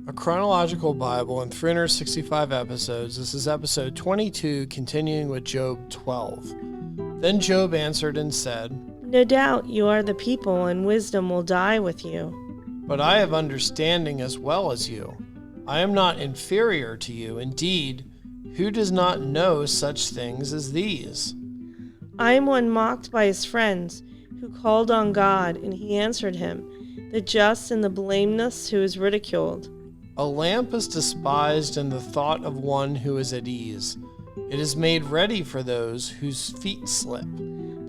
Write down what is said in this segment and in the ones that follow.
A chronological Bible in 365 episodes. This is episode 22, continuing with Job 12. Then Job answered and said, No doubt you are the people, and wisdom will die with you. But I have understanding as well as you. I am not inferior to you. Indeed, who does not know such things as these? I am one mocked by his friends, who called on God, and he answered him, the just and the blameless who is ridiculed. A lamp is despised in the thought of one who is at ease. It is made ready for those whose feet slip.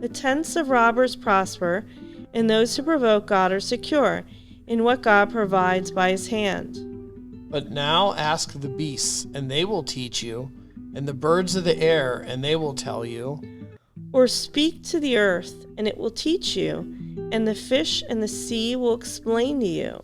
The tents of robbers prosper, and those who provoke God are secure in what God provides by his hand. But now ask the beasts, and they will teach you, and the birds of the air, and they will tell you. Or speak to the earth, and it will teach you, and the fish and the sea will explain to you.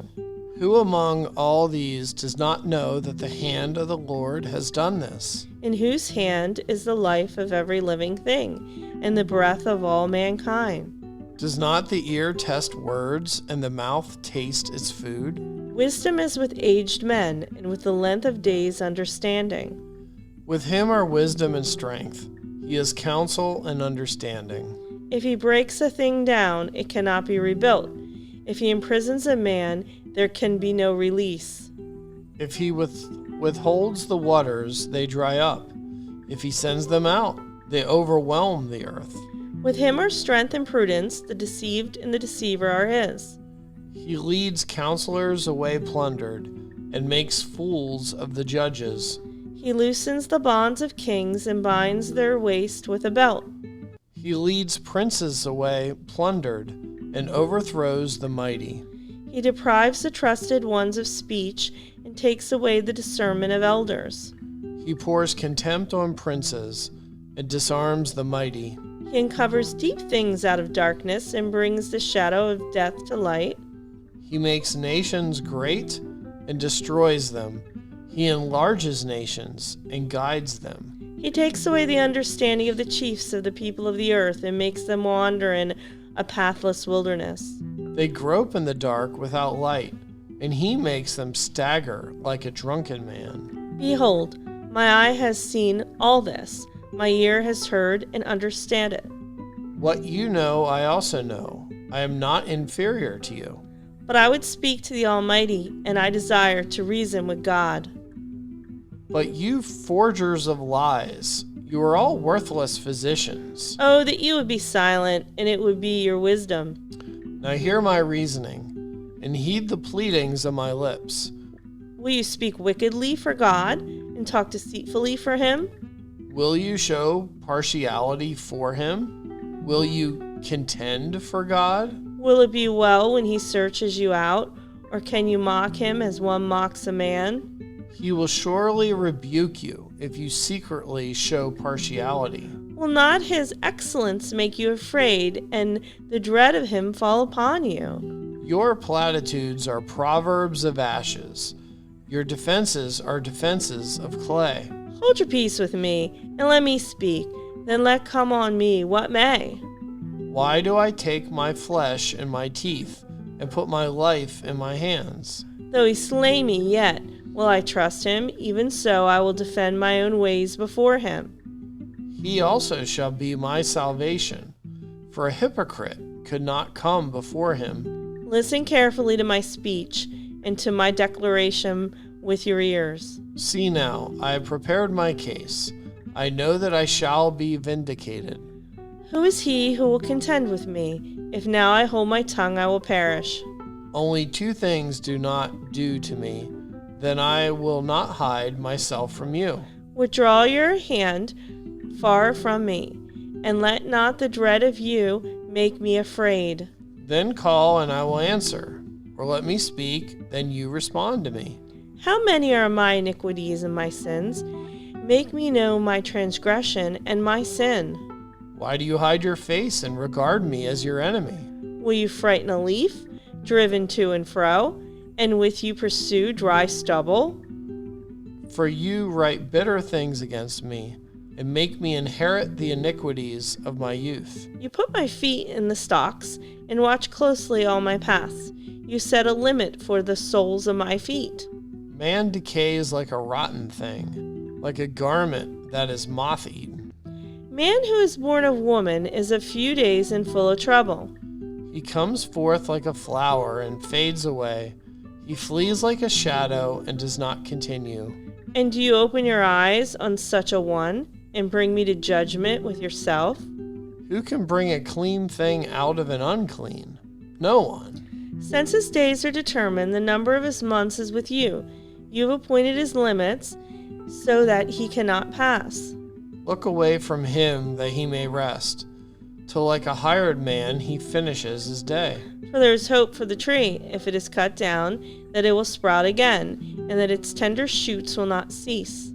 Who among all these does not know that the hand of the Lord has done this? In whose hand is the life of every living thing, and the breath of all mankind? Does not the ear test words, and the mouth taste its food? Wisdom is with aged men, and with the length of days understanding. With him are wisdom and strength. He is counsel and understanding. If he breaks a thing down, it cannot be rebuilt. If he imprisons a man, there can be no release. If he withholds the waters, they dry up. If he sends them out, they overwhelm the earth. With him are strength and prudence. The deceived and the deceiver are his. He leads counselors away plundered, and makes fools of the judges. He loosens the bonds of kings and binds their waist with a belt. He leads princes away plundered, and overthrows the mighty. He deprives the trusted ones of speech and takes away the discernment of elders. He pours contempt on princes and disarms the mighty. He uncovers deep things out of darkness and brings the shadow of death to light. He makes nations great and destroys them. He enlarges nations and guides them. He takes away the understanding of the chiefs of the people of the earth and makes them wander in a pathless wilderness. They grope in the dark without light, and he makes them stagger like a drunken man. Behold, my eye has seen all this, my ear has heard and understand it. What you know, I also know. I am not inferior to you. But I would speak to the Almighty, and I desire to reason with God. But you forgers of lies, you are all worthless physicians. Oh, that you would be silent, and it would be your wisdom. Now hear my reasoning, and heed the pleadings of my lips. Will you speak wickedly for God, and talk deceitfully for him? Will you show partiality for him? Will you contend for God? Will it be well when he searches you out, or can you mock him as one mocks a man? He will surely rebuke you if you secretly show partiality. Will not his excellence make you afraid, and the dread of him fall upon you? Your platitudes are proverbs of ashes. Your defenses are defenses of clay. Hold your peace with me, and let me speak. Then let come on me what may. Why do I take my flesh in my teeth, and put my life in my hands? Though he slay me, yet will I trust him. Even so I will defend my own ways before him. He also shall be my salvation, for a hypocrite could not come before him. Listen carefully to my speech, and to my declaration with your ears. See now, I have prepared my case. I know that I shall be vindicated. Who is he who will contend with me? If now I hold my tongue, I will perish. Only two things do not do to me, then I will not hide myself from you. Withdraw your hand far from me, and let not the dread of you make me afraid. Then call, and I will answer, or let me speak, then you respond to me. How many are my iniquities and my sins? Make me know my transgression and my sin. Why do you hide your face and regard me as your enemy? Will you frighten a leaf, driven to and fro, and with you pursue dry stubble? For you write bitter things against me, and make me inherit the iniquities of my youth. You put my feet in the stocks, and watch closely all my paths. You set a limit for the soles of my feet. Man decays like a rotten thing, like a garment that is moth-eaten. Man who is born of woman is a few days and full of trouble. He comes forth like a flower and fades away. He flees like a shadow and does not continue. And do you open your eyes on such a one and bring me to judgment with yourself? Who can bring a clean thing out of an unclean? No one. Since his days are determined, the number of his months is with you. You have appointed his limits so that he cannot pass. Look away from him that he may rest, till like a hired man he finishes his day. For there is hope for the tree, if it is cut down, that it will sprout again, and that its tender shoots will not cease.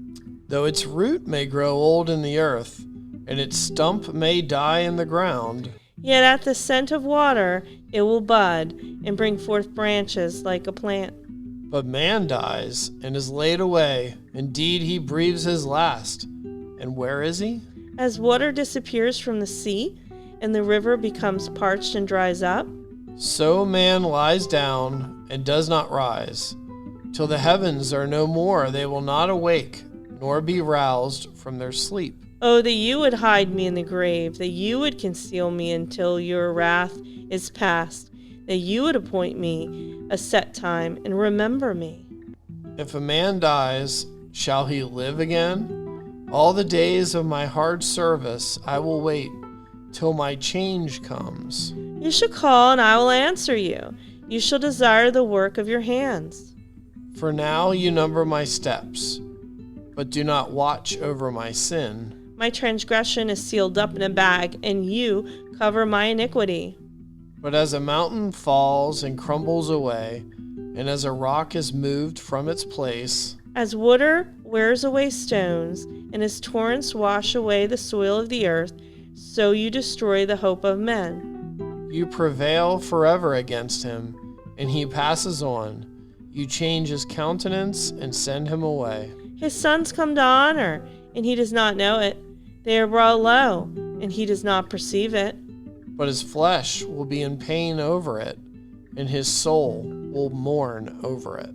Though its root may grow old in the earth, and its stump may die in the ground, yet at the scent of water it will bud, and bring forth branches like a plant. But man dies, and is laid away. Indeed, he breathes his last. And where is he? As water disappears from the sea, and the river becomes parched and dries up, so man lies down and does not rise. Till the heavens are no more, they will not awake, nor be roused from their sleep. Oh, that you would hide me in the grave, that you would conceal me until your wrath is past, that you would appoint me a set time and remember me. If a man dies, shall he live again? All the days of my hard service I will wait till my change comes. You shall call, and I will answer you. You shall desire the work of your hands. For now you number my steps, but do not watch over my sin. My transgression is sealed up in a bag, and you cover my iniquity. But as a mountain falls and crumbles away, and as a rock is moved from its place, as water wears away stones, and as torrents wash away the soil of the earth, so you destroy the hope of men. You prevail forever against him, and he passes on. You change his countenance and send him away. His sons come to honor, and he does not know it. They are brought low, and he does not perceive it. But his flesh will be in pain over it, and his soul will mourn over it.